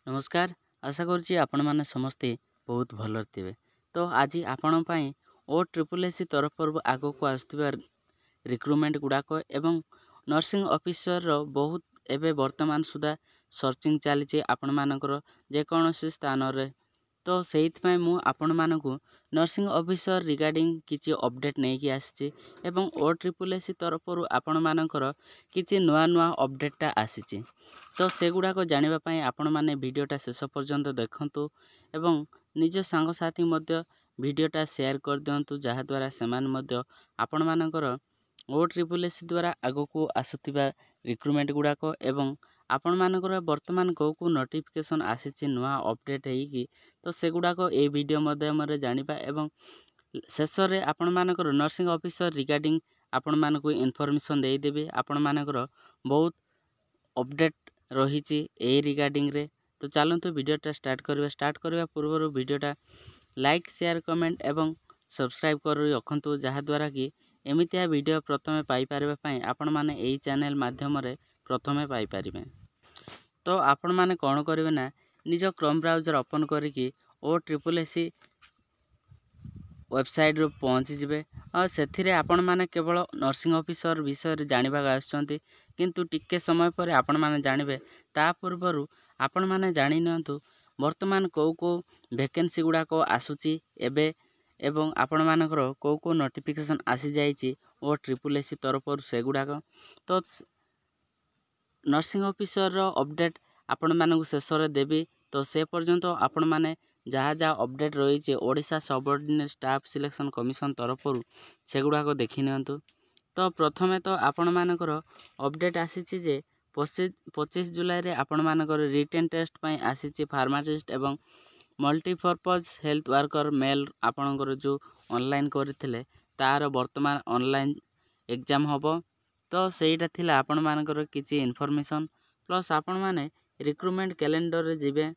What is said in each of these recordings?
नमस्कार। आशा करुच्ची आपण मैंने समस्ते बहुत भल थे। तो आज आपण OSSC तरफ आग को आसुवा रिक्रुटमेंट गुड़ाक एवं नर्सिंग ऑफिसर बहुत एवं वर्तमान सुधा सर्चिंग चली आपण मानकर जेकोसी स्थान रे। तो से आपण मानक नर्सिंग ऑफिसर रिगार्डिंग किसी अपडेट नहीं कि आसी एवं OSSC तरफ आपण मानकर किसी नुआ नुआ अपडेटा आसी। तो से गुड़ाक जानापी आपण मैंने वीडियोटा शेष पर्यंत देखु एवं निज सांगसाथी वीडियोटा शेयर कर दिंतु जहाद्वारा से आपण मानकर OSSC द्वारा आग को आसुवा रिक्रुटमेंट गुड़ाक एवं आपण मानकर वर्तमान को नोटिफिकेशन आसी नुआ अपडेट होगी। तो से गुड़ाक ये वीडियो माध्यम जानिबा एवं शेष में आपण मानकर नर्सिंग ऑफिसर रिगार्डिंग आपण मानक इनफॉरमेशन देदेवी। आपण मानकर बहुत अपडेट रही ए रिगार्डिंग रे। तो चलते वीडियोटा स्टार्ट करने पूर्व वीडियोटा लाइक शेयर कमेंट एवं सब्सक्राइब कर रखु जहाद्वारा कि एमतीया वीडियो प्रथमे पाइपर आपण मैंने यही चैनल माध्यम प्रथमे पाइपर। तो आपण मैंने कौन करेंगे ना निज क्रोम ब्राउजर ओपन करके OSSC वेबसाइट रू पहुँची जिवे और से आपण मैंने केवल नर्सिंग ऑफिसर विषय जानवा आसुँच किंतु टिके समय पर आपण मैंने जानवे ता पूर्व आपण मैंने जानी नियंतु वर्तमान को वैकेंसी गुड़ाक आसूची एबे एवं आपण मानकर को नोटिफिकेशन आसी जाइए OSSC तरफ से गुड़ाक। तो नर्सिंग ऑफिसर अपडेट आपण मानक शेष देवी। तो से पर्यंत आपण माने जहाँ जहाँ अपडेट रही Odisha subordinate staff selection commission तरफ से गुड़ाक देखी नियंतु। तो प्रथमे तो आपण मानकर अपडेट आसी जे 25 जुलाई रे आपण मानकर रिटेन टेस्ट पई आसी फार्मासिस्ट एवं मल्टीपर्पज हेल्थ वर्कर मेल आपणकर जो ऑनलाइन करथिले तार वर्तमान ऑनलाइन एग्जाम होबो। तो सेटा थिला आपण मानकर किछि इनफॉरमेशन प्लस आपण माने रिक्रुटमेंट कैलेंडर रे जिवे।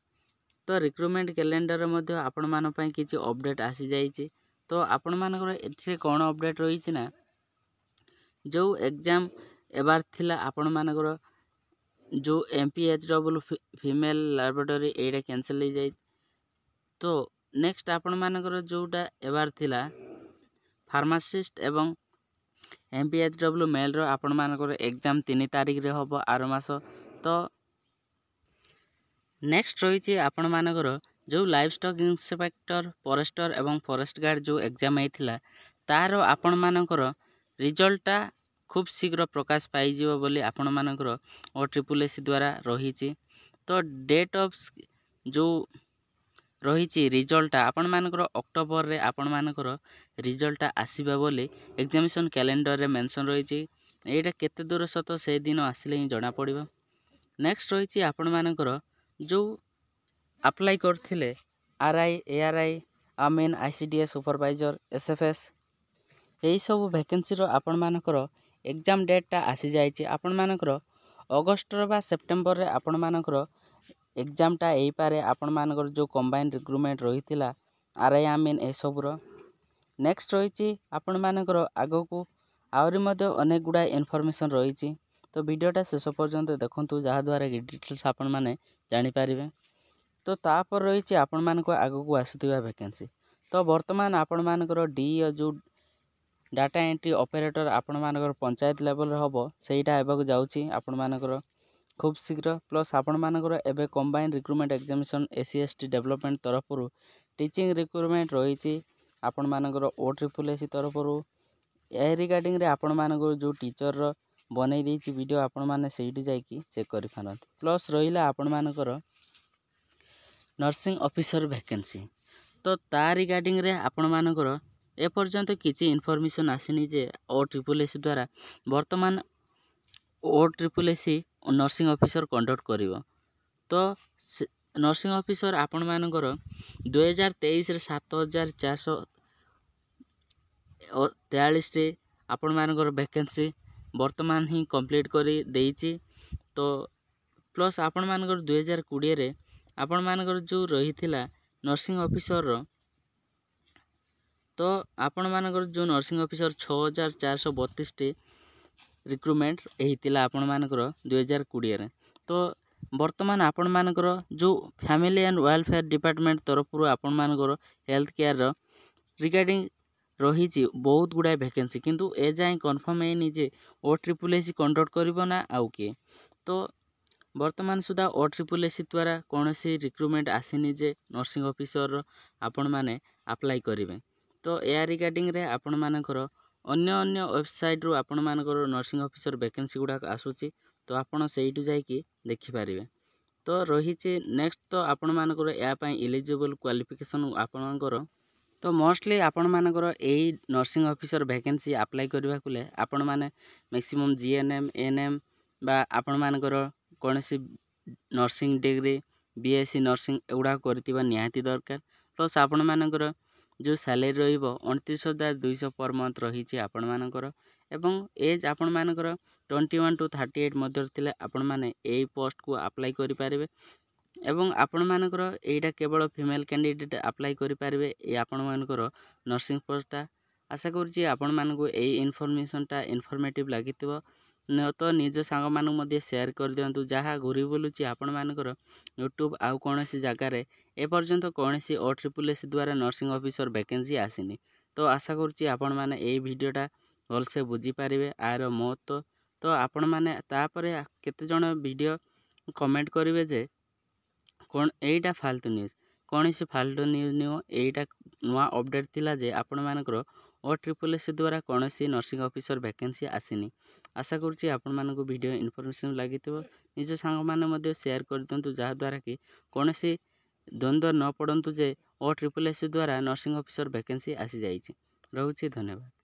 तो रिक्रुटमेंट कैलेंडर रे आपण मान पई किछि अपडेट आसी जाइछि। तो आपण मानकर एथिरे कोन अपडेट रही ना जो एग्जाम एबार थिला आपण मानकर जो MPHW फीमेल लैबोरेटरी एटा कैंसिल हो जाए। तो नेक्स्ट आपण मानकर जोटा एबार थिला फार्मासिस्ट एवं MPHW मेल रो आपण मानकर एग्जाम 3 तारिख रे होबो आर मास। तो नेक्स्ट रही आपण मानकर जो लाइफ स्टॉक इंस्पेक्टर फॉरेस्टर एवं फॉरेस्ट गार्ड जो एग्जाम होता तार आपण मानकर रिजल्टा खूब शीघ्र प्रकाश पाइजिवो बोली आपण मानकर OSSC द्वारा रही। तो डेट ऑफ जो रही रिजल्टा आपण मानकर अक्टोबर रे आपण मानकर रिजल्टा आसीबा बोली एग्जामिनेशन कैलेंडर रे मेंशन रही। एटा केते दूर सत से दिन आसिले ही जना पड़िबो। नेक्स्ट रही आपण मानकर जो अप्लाई करथिले RI ARI आमीन ICDS सुपरवाइजर SFS यही सब वैकेंसी रो आपण मानकर एग्जाम डेटा आसी जाइए। आपण मानकर अगस्ट बा सेप्टेम्बर रे आपण मानकर एग्जामटा यही पारे आपण मानकर जो कंबाइन रिक्रुटमेंट रही RI आमीन ए सबुर। नेक्स्ट रही आपण मानकर आग को आहरी मध्य अनेक गुड़ा इनफॉरमेशन रही। तो वीडियोटा शेष पर्यंत देखंतु जहाद्वारा कि डिटेल्स आपण माने जानि पारिबे। तो तापर रही आपण मानक आग को आसुवा वैकेंसी। तो वर्तमान आपण मानकर डी जो डाटा एंट्री ऑपरेटर आपण मानकर पंचायत लेवल रे हबो सेटा एबाक जाउची आपण मानकर खूब शीघ्र। प्लस आपण मानकर एबे combine recruitment examination SC ST development तरफ टीचिंग रिक्रुटमेंट रही आपण मानकर OSSC तरफ ए रिगार्डिंग रे आपण मानकर जो टीचर बनै देछि वीडियो आपण माने सेठी जाइकी चेक करि फानत। प्लस रहिला आपण मानकर नर्सिंग ऑफिसर वैकेंसी। तो ता रिगार्डिंग रे आपण मानकर ए पर्यंत किछि इनफॉरमेशन आसीनी जे OSSC द्वारा वर्तमान OSSC नर्सिंग ऑफिसर कंडक्ट करिवो। तो नर्सिंग ऑफिसर आपण मानकर 2023 रे 7443 टे आपण मानकर वैकेंसी वर्तमान ही कंप्लीट करी देइछि। तो प्लस आपण मानकर 2020 रे आपण मानकर जो रही थिला नर्सिंग ऑफिसर रो तो आपण मानकर जो नर्सिंग ऑफिसर 6432 टे रिक्रुटमेंट होता आपण मानकर 2020 रे। तो ବର୍ତ୍ତମାନ ଆପଣମାନଙ୍କର ଯେଉଁ ଫ୍ୟାମିଲି ଆଣ୍ଡ ୱେଲଫେୟାର ଡିପାର୍ଟମେଣ୍ଟ ତରଫରୁ ଆପଣମାନଙ୍କର ହେଲ୍ଥ କେୟାରର ରିଗାର୍ଡ଼ିଂ ରହିଛି ବହୁତ ଗୁଡ଼ାଏ ଭ୍ୟାକେନ୍ସି, କିନ୍ତୁ ଏଯାଏଁ କନଫର୍ମ ହେଇନି ଯେ OSSS କଣ୍ଡକ୍ଟ କରିବ ନା ଆଉ କିଏ। ତ ବର୍ତ୍ତମାନ ସୁଦ୍ଧା OSSS ଦ୍ୱାରା କୌଣସି ରିକ୍ରୁଟମେଣ୍ଟ ଆସିନି ଯେ ନର୍ସିଂ ଅଫିସରର ଆପଣମାନେ ଆପ୍ଲାଏ କରିବେ। ତ ଏହା ରିଗାର୍ଡ଼ିଂରେ ଆପଣମାନଙ୍କର ଅନ୍ୟ ୱେବସାଇଟ୍ରୁ ଆପଣମାନଙ୍କର ନର୍ସିଂ ଅଫିସର ଭ୍ୟାକେନ୍ସି ଗୁଡ଼ାକ ଆସୁଛି, ତ ଆପଣ ସେଇଠୁ ଯାଇକି ଦେଖିପାରିବେ। ତ ରହିଛି ନେକ୍ସଟ, ତ ଆପଣମାନଙ୍କର ଏହା ପାଇଁ ଇଲିଜିବଲ୍ କ୍ୱାଲିଫିକେସନ୍ ଆପଣଙ୍କର, ତ ମୋଷ୍ଟଲି ଆପଣମାନଙ୍କର ଏଇ ନର୍ସିଂ ଅଫିସର ଭ୍ୟାକେନ୍ସି ଆପ୍ଲାଏ କରିବାକୁ ହେଲେ ଆପଣମାନେ ମ୍ୟାକ୍ସିମମ୍ GNM NM ବା ଆପଣମାନଙ୍କର କୌଣସି ନର୍ସିଂ ଡିଗ୍ରୀ BSc ନର୍ସିଂ ଏଗୁଡ଼ାକ କରିଥିବା ନିହାତି ଦରକାର। ପ୍ଲସ୍ ଆପଣମାନଙ୍କର ଯେଉଁ ସାଲେରୀ ରହିବ 29,200 ପର୍ ମନ୍ଥ ରହିଛି ଆପଣମାନଙ୍କର, ଏବଂ ଏଜ୍ ଆପଣମାନଙ୍କର 21 to 38 ମଧ୍ୟରେ ଥିଲେ ଆପଣମାନେ ଏଇ ପୋଷ୍ଟକୁ ଆପ୍ଲାଏ କରିପାରିବେ। ଏବଂ ଆପଣମାନଙ୍କର ଏଇଟା କେବଳ ଫିମେଲ୍ କ୍ୟାଣ୍ଡିଡେଟ୍ ଆପ୍ଲାଏ କରିପାରିବେ ଏ ଆପଣମାନଙ୍କର ନର୍ସିଂ ପୋଷ୍ଟଟା। ଆଶା କରୁଛି ଆପଣମାନଙ୍କୁ ଏଇ ଇନଫର୍ମେସନ୍ଟା ଇନଫର୍ମେଟିଭ୍ ଲାଗିଥିବ। ତ ନିଜ ସାଙ୍ଗମାନଙ୍କୁ ମଧ୍ୟ ସେୟାର କରିଦିଅନ୍ତୁ। ଯାହା ଘୁରି ବୁଲୁଛି ଆପଣମାନଙ୍କର ୟୁଟ୍ୟୁବ୍ ଆଉ କୌଣସି ଜାଗାରେ ଏପର୍ଯ୍ୟନ୍ତ କୌଣସି OSSS ଦ୍ୱାରା ନର୍ସିଂ ଅଫିସର ଭ୍ୟାକେନ୍ସି ଆସିନି। ତ ଆଶା କରୁଛି ଆପଣମାନେ ଏଇ ଭିଡ଼ିଓଟା ଭଲସେ ବୁଝିପାରିବେ ଆର ମହତ୍ଵ। ତ ଆପଣମାନେ ତାପରେ କେତେଜଣ ଭିଡ଼ିଓ କମେଣ୍ଟ କରିବେ ଯେ କ'ଣ ଏଇଟା ଫାଲତୁ ନ୍ୟୁଜ୍। କୌଣସି ଫାଲତୁ ନ୍ୟୁଜ୍ ନୁହଁ, ଏଇଟା ନୂଆ ଅପଡ଼େଟ୍ ଥିଲା ଯେ ଆପଣମାନଙ୍କର OSSS ଦ୍ୱାରା କୌଣସି ନର୍ସିଂ ଅଫିସର ଭ୍ୟାକେନ୍ସି ଆସିନି। ଆଶା କରୁଛି ଆପଣମାନଙ୍କୁ ଭିଡ଼ିଓ ଇନଫର୍ମେସନ୍ ଲାଗିଥିବ। ନିଜ ସାଙ୍ଗମାନେ ମଧ୍ୟ ସେୟାର କରିଦିଅନ୍ତୁ, ଯାହାଦ୍ୱାରା କି କୌଣସି ଦ୍ୱନ୍ଦ୍ୱ ନ ପଡ଼ନ୍ତୁ ଯେ OSSS ଦ୍ୱାରା ନର୍ସିଂ ଅଫିସର ଭ୍ୟାକେନ୍ସି ଆସିଯାଇଛି। ରହୁଛି, ଧନ୍ୟବାଦ।